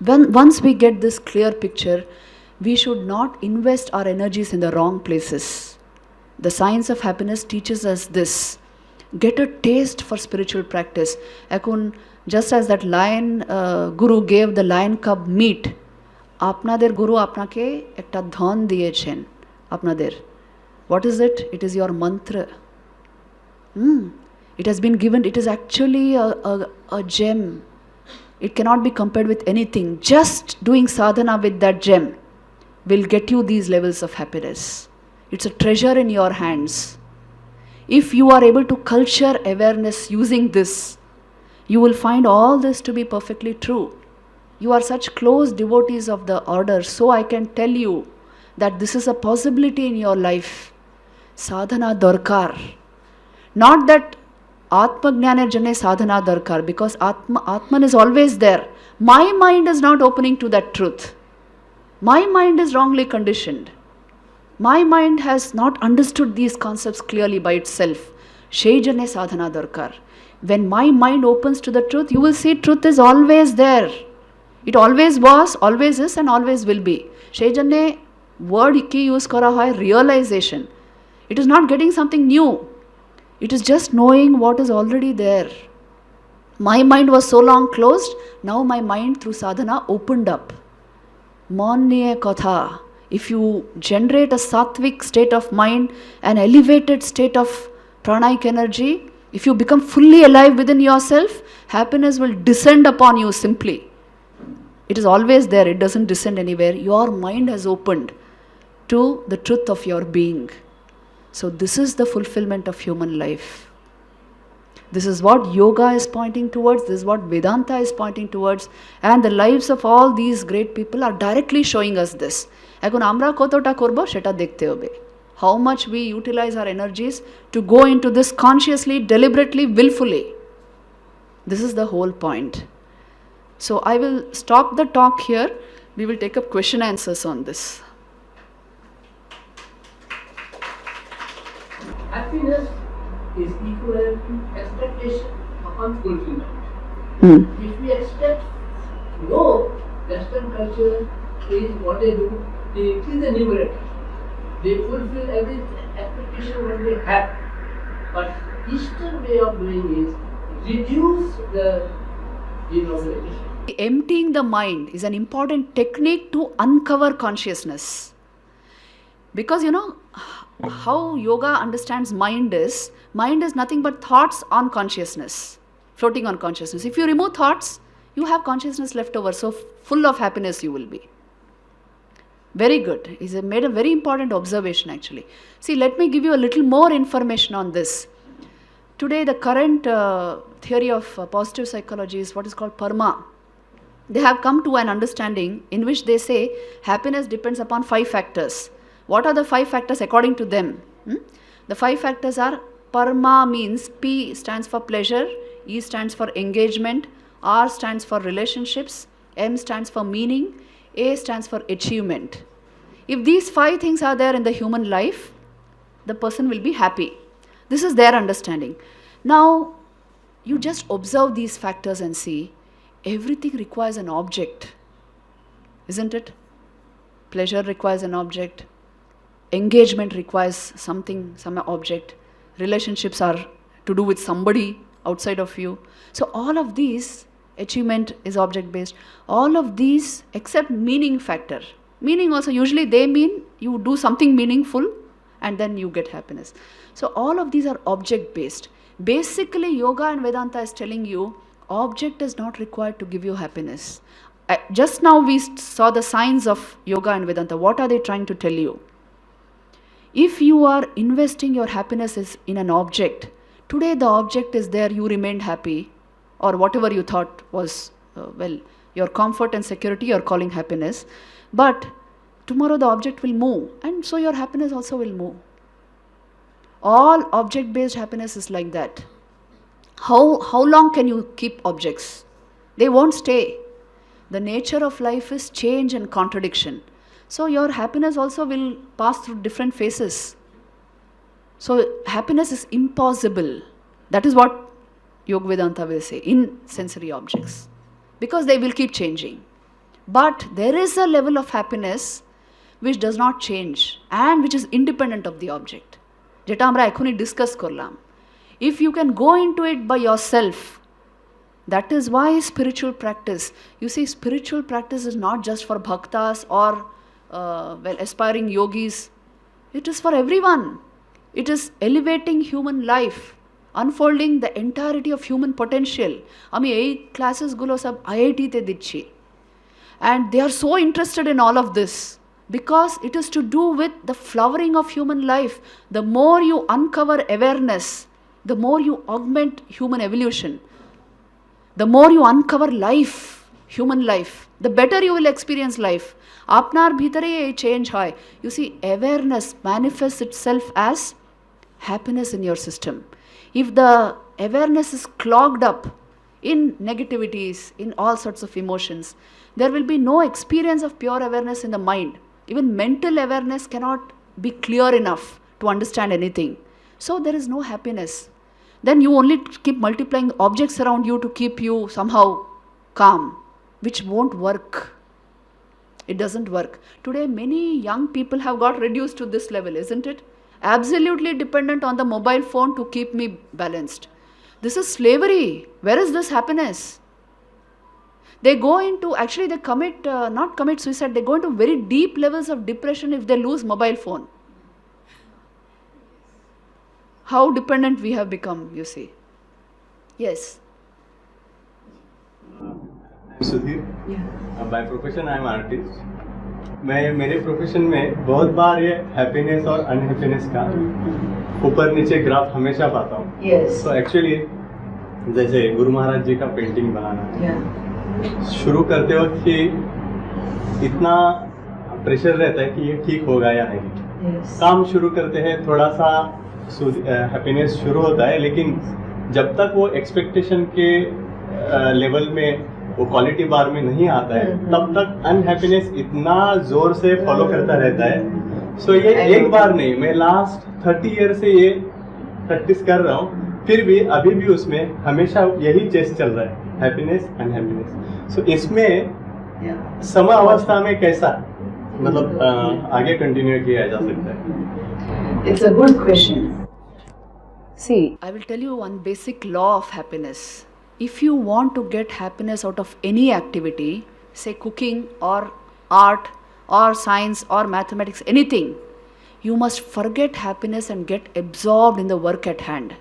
Once we get this clear picture, we should not invest our energies in the wrong places. The science of happiness teaches us this. Get a taste for spiritual practice. Just as that lion guru gave the lion cub meat, আপনাদের গুরু আপনাকে একটা ধন দিয়েছেন আপনাদের. What is it? It is your mantra. It has been given. It is actually a gem. It cannot be compared with anything. Just doing sadhana with that gem will get you these levels of happiness. It's a treasure in your hands. If you are able to culture awareness using this, you will find all this to be perfectly true. You are such close devotees of the order, so I can tell you that this is a possibility in your life. Sadhana darkar. Not that Atma Jnana Jane sadhana darkar, because Atman is always there. My mind is not opening to that truth. My mind is wrongly conditioned. My mind has not understood these concepts clearly by itself. Shei Jane sadhana darkar. When my mind opens to the truth, you will see truth is always there. It always was, always is, and always will be. Shei Jane word ki use kara hai realization. It is not getting something new. It is just knowing what is already there. My mind was so long closed, now my mind through sadhana opened up. Manye katha. If you generate a sattvic state of mind, an elevated state of pranic energy, if you become fully alive within yourself, happiness will descend upon you simply. It is always there, it doesn't descend anywhere. Your mind has opened to the truth of your being. So this is the fulfillment of human life. This is what yoga is pointing towards, this is what Vedanta is pointing towards, and the lives of all these great people are directly showing us this. এখন আমরা কতটা করব সেটা দেখতে হবে. How much we utilize our energies to go into this consciously, deliberately, willfully. This is the whole point. So I will stop the talk here. We will take up question answers on this. Happiness is equivalent to expectation upon fulfillment. If we expect no, Western culture is what they do, they increase the numerator. They fulfill every expectation what they have. But Eastern way of doing is reduce the denominator. Emptying the mind is an important technique to uncover consciousness. Because how yoga understands mind is nothing but thoughts on consciousness, floating on consciousness. If you remove thoughts, you have consciousness left over, so full of happiness you will be. Very good. He's made a very important observation actually. See, let me give you a little more information on this. Today the current theory of positive psychology is what is called Parma. They have come to an understanding in which they say happiness depends upon 5 factors. What are the 5 factors according to them? The 5 factors are Parma means P stands for pleasure, E stands for engagement, R stands for relationships, M stands for meaning, A stands for achievement. If these 5 things are there in the human life, the person will be happy. This is their understanding. Now, you just observe these factors and see everything requires an object, isn't it? Pleasure requires an object. Engagement requires something, some object. Relationships are to do with somebody outside of you. So all of these, achievement is object based. All of these except meaning factor. Meaning also usually they mean you do something meaningful and then you get happiness. So all of these are object based. Basically, yoga and Vedanta is telling you object is not required to give you happiness. Just now we saw the signs of yoga and Vedanta. What are they trying to tell you? If you are investing your happiness in an object, today the object is there, you remained happy, or whatever you thought was, your comfort and security you're calling happiness. But tomorrow the object will move, and so your happiness also will move. All object-based happiness is like that. How long can you keep objects? They won't stay. The nature of life is change and contradiction. So your happiness also will pass through different phases. So happiness is impossible. That is what Yoga Vedanta will say in sensory objects. Because they will keep changing. But there is a level of happiness which does not change and which is independent of the object. Jeta amra ekhoni discuss korlam. If you can go into it by yourself, that is why spiritual practice. You see, spiritual practice is not just for bhaktas or aspiring yogis. It is for everyone. It is elevating human life, unfolding the entirety of human potential. Ami 8 classes gulo sab IIT te dichi. And they are so interested in all of this because it is to do with the flowering of human life. The more you uncover awareness, the more you augment human evolution. The more you uncover life, human life, the better you will experience life. Apnar bhitare ye change hoy. You see, awareness manifests itself as happiness in your system. If the awareness is clogged up in negativities, in all sorts of emotions, there will be no experience of pure awareness in the mind. Even mental awareness cannot be clear enough to understand anything. So there is no happiness. Then you only keep multiplying objects around you to keep you somehow calm, which won't work. It doesn't work. Today, many young people have got reduced to this level, isn't it? Absolutely dependent on the mobile phone to keep me balanced. This is slavery. Where is this happiness? They go into, actually they not commit suicide, they go into very deep levels of depression if they lose mobile phone. How dependent we have become, you see. Yes. Sudhir, by profession I am artist. मैं मेरे profession में बहुत बार ये happiness और unhappiness का ऊपर नीचे graph हमेशा पाता हूँ। तो एक्चुअली जैसे गुरु महाराज जी का पेंटिंग बनाना शुरू करते वक्त ही इतना प्रेशर रहता है कि ये ठीक होगा या नहीं। काम शुरू करते हैं थोड़ा सा हैप्पीनेस शुरू होता है, लेकिन जब तक वो एक्सपेक्टेशन के लेवल में वो क्वालिटी बार में नहीं आता है तब तक अनहैप्पीनेस इतना जोर से फॉलो करता रहता है। सो ये एक बार नहीं, मैं लास्ट 30 ईयर से ये प्रैक्टिस कर रहा हूँ, फिर भी अभी भी उसमें हमेशा यही चेस चल रहा है, हैप्पीनेस अनहैप्पीनेस। सो इसमें समय अवस्था में कैसा मतलब आगे कंटिन्यू किया जा सकता है? It's a good question. See, I will tell you one basic law of happiness. If you want to get happiness out of any activity, say cooking or art or science or mathematics, anything, you must forget happiness and get absorbed in the work at hand.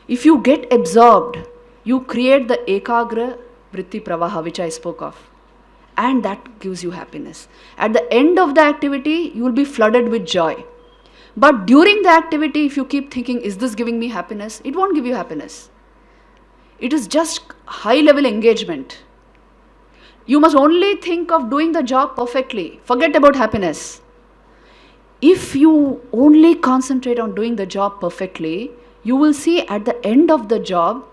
If you get absorbed, you create the ekagra vritti pravaha which I spoke of, and that gives you happiness. At the end of the activity, you will be flooded with joy. But during the activity, if you keep thinking, is this giving me happiness? It won't give you happiness. It is just high level engagement. You must only think of doing the job perfectly. Forget about happiness. If you only concentrate on doing the job perfectly, you will see at the end of the job,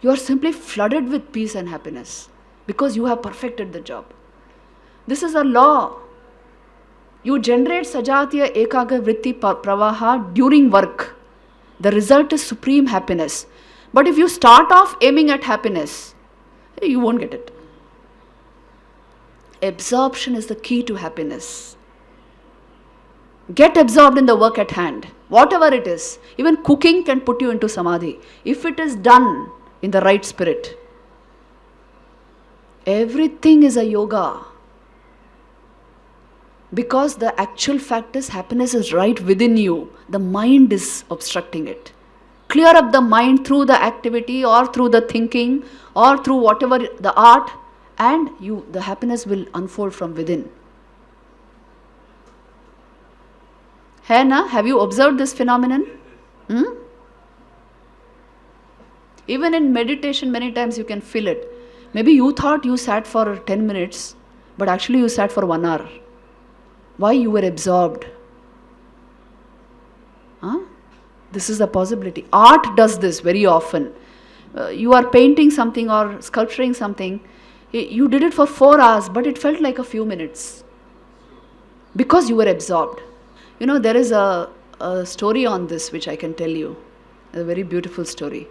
you are simply flooded with peace and happiness because you have perfected the job. This is a law. You generate sajatiya ekaga vritti pravaha during work. The result is supreme happiness. But if you start off aiming at happiness, you won't get it. Absorption is the key to happiness. Get absorbed in the work at hand, whatever it is. Even cooking can put you into samadhi if it is done in the right spirit. Everything is a yoga. Because the actual fact is happiness is right within you. The mind is obstructing it. Clear up the mind through the activity or through the thinking or through whatever the art, and the happiness will unfold from within. Hai na? Have you observed this phenomenon? Even in meditation, many times you can feel it. Maybe you thought you sat for 10 minutes, but actually you sat for 1 hour. Why? You were absorbed. This is a possibility. Art does this very often. You are painting something or sculpturing something. You did it for 4 hours, but it felt like a few minutes. Because you were absorbed. There is a story on this which I can tell you. A very beautiful story.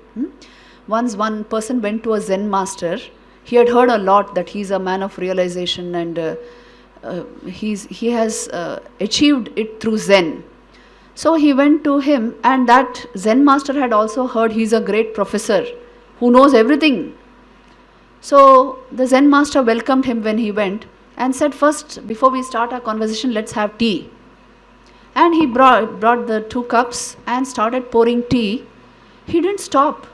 Once one person went to a Zen master. He had heard a lot that he's a man of realization and he has achieved it through Zen. So he went to him, and that Zen master had also heard he's a great professor who knows everything. So the Zen master welcomed him when he went and said, first, before we start our conversation, let's have tea. And he brought the 2 cups and started pouring tea. He didn't stop.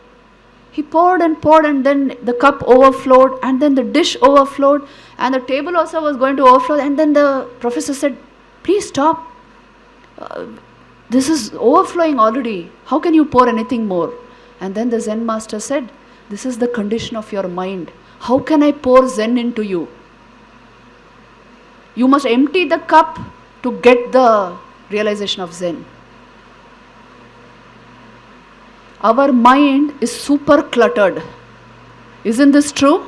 He poured, and then the cup overflowed, and then the dish overflowed, and the table also was going to overflow. And then the professor said, please stop. This is overflowing already. How can you pour anything more? And then the Zen master said, this is the condition of your mind. How can I pour Zen into you? You must empty the cup to get the realization of Zen. Our mind is super cluttered. Isn't this true?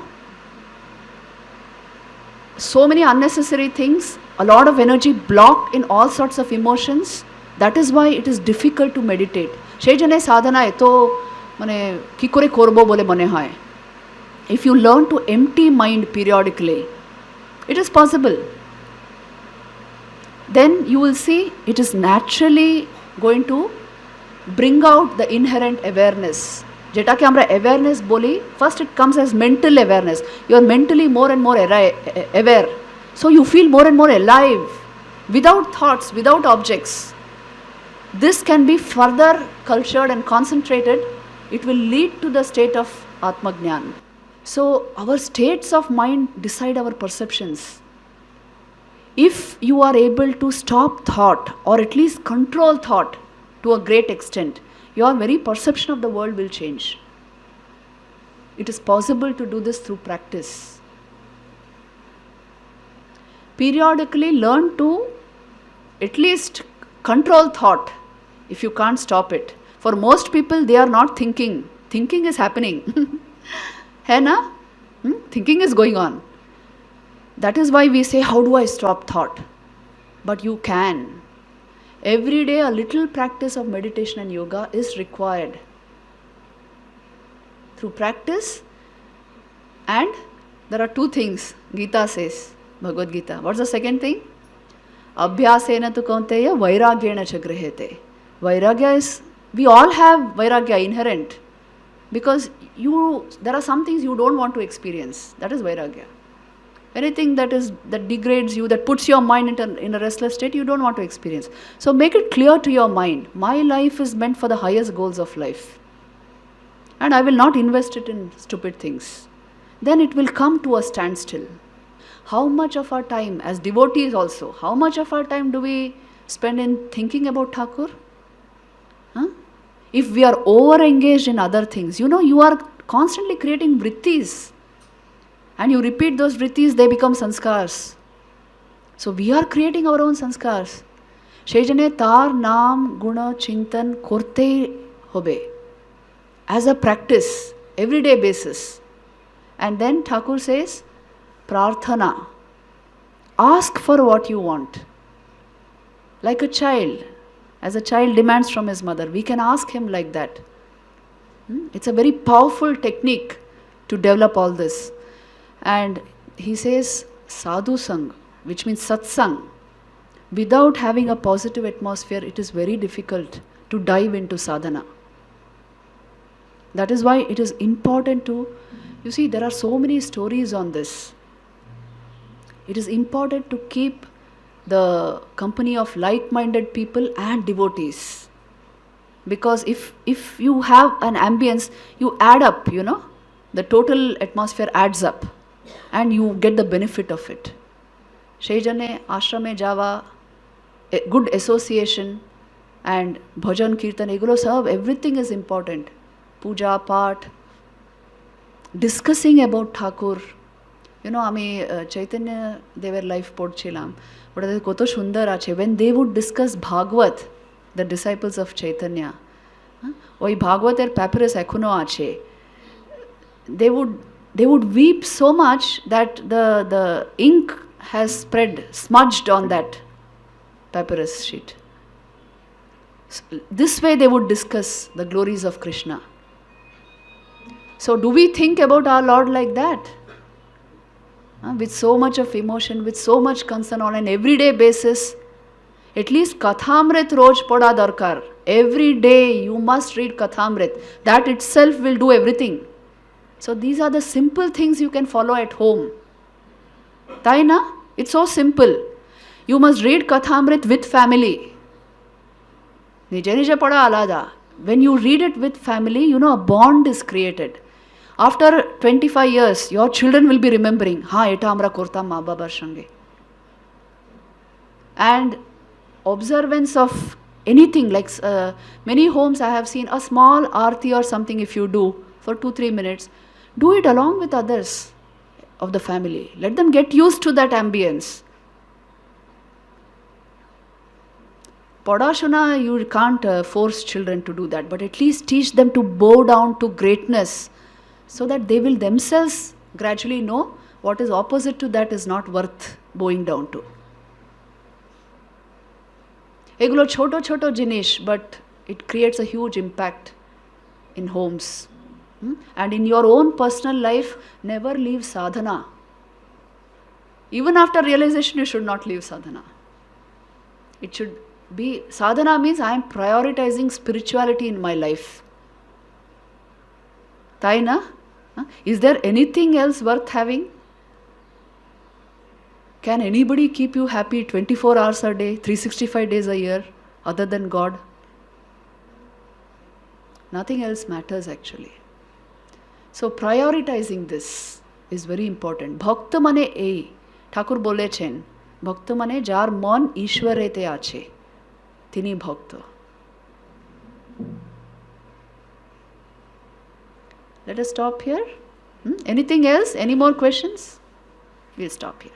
So many unnecessary things, a lot of energy blocked in all sorts of emotions. That is why it is difficult to meditate. Shei jane sadhana eto mane ki kore korbo bole mone hoy. If you learn to empty mind periodically, it is possible. Then you will see it is naturally going to bring out the inherent awareness. Jeta ke amra awareness boli, first it comes as mental awareness. You are mentally more and more aware. So you feel more and more alive, without thoughts, without objects. This can be further cultured and concentrated. It will lead to the state of Atmajnan. So our states of mind decide our perceptions. If you are able to stop thought, or at least control thought to a great extent, your very perception of the world will change. It is possible to do this through practice. Periodically learn to at least control thought if you can't stop it. For most people, they are not thinking. Thinking is happening. Hai na? Thinking is going on. That is why we say, how do I stop thought? But you can. Every day a little practice of meditation and yoga is required. Through practice, and there are 2 things Gita says, Bhagavad Gita. What's the second thing? Abhyasena tu kaunteya vairagyena cha grihete. Vairagya is, we all have vairagya inherent. Because there are some things you don't want to experience. That is vairagya. Anything that degrades you, that puts your mind in a restless state, you don't want to experience. So make it clear to your mind, my life is meant for the highest goals of life. And I will not invest it in stupid things. Then it will come to a standstill. How much of our time, as devotees also, how much of our time do we spend in thinking about Thakur? If we are over-engaged in other things, you are constantly creating vrittis. And you repeat those vrittis, they become sanskars. So we are creating our own sanskars. Shejane tar naam guna chintan korte hobe. As a practice, everyday basis. And then Thakur says, prarthana. Ask for what you want. Like a child. As a child demands from his mother, we can ask him like that. It's a very powerful technique to develop all this. And he says, sadhu sang, which means satsang. Without having a positive atmosphere, it is very difficult to dive into sadhana. That is why it is important to, you see, there are so many stories on this. It is important to keep the company of like-minded people and devotees. Because if you have an ambience, you add up, the total atmosphere adds up and you get the benefit of it. Shejane ashrame java, a good association and bhajan, kirtan, egulo sab, everything is important. Puja, path, discussing about Thakur. আমি চৈতন্য দেবের life পড়ছিলাম, ওটাতে কত সুন্দর আছে। when they would discuss Bhagavad, the disciples of Chaitanya, ওই ভাগবতের papyrus এখনো আছে। they would weep so much that the ink has spread, smudged on that papyrus sheet. This way they would discuss the glories of Krishna. So do we think about our Lord like that? With so much of emotion, with so much concern on an everyday basis? At least Kathamrit roj pada darkar. Every day you must read Kathamrit. That itself will do everything. So these are the simple things you can follow at home. Taina? It's so simple. You must read Kathamrit with family. Nije nije pada alada. When you read it with family, a bond is created. After 25 years, your children will be remembering, eta amra kortam ma babar sange. And observance of anything, like many homes I have seen a small arti or something, if you do for 2-3 minutes, do it along with others of the family. Let them get used to that ambience. Padashuna, you can't force children to do that, but at least teach them to bow down to greatness, so that they will themselves gradually know what is opposite to that is not worth bowing down to. Egulo choto choto jinish, but it creates a huge impact in homes. And in your own personal life, never leave sadhana. Even after realization, you should not leave sadhana. It should be, sadhana means I am prioritizing spirituality in my life. Taina? Is there anything else worth having? Can anybody keep you happy 24 hours a day, 365 days a year, other than God? Nothing else matters actually. So prioritizing this is very important. Bhakta mane ei, Thakur bolechen, bhakta mane jar mon ishwarete ache, tini bhakta. Let us stop here. Anything else? Any more questions? We'll stop here.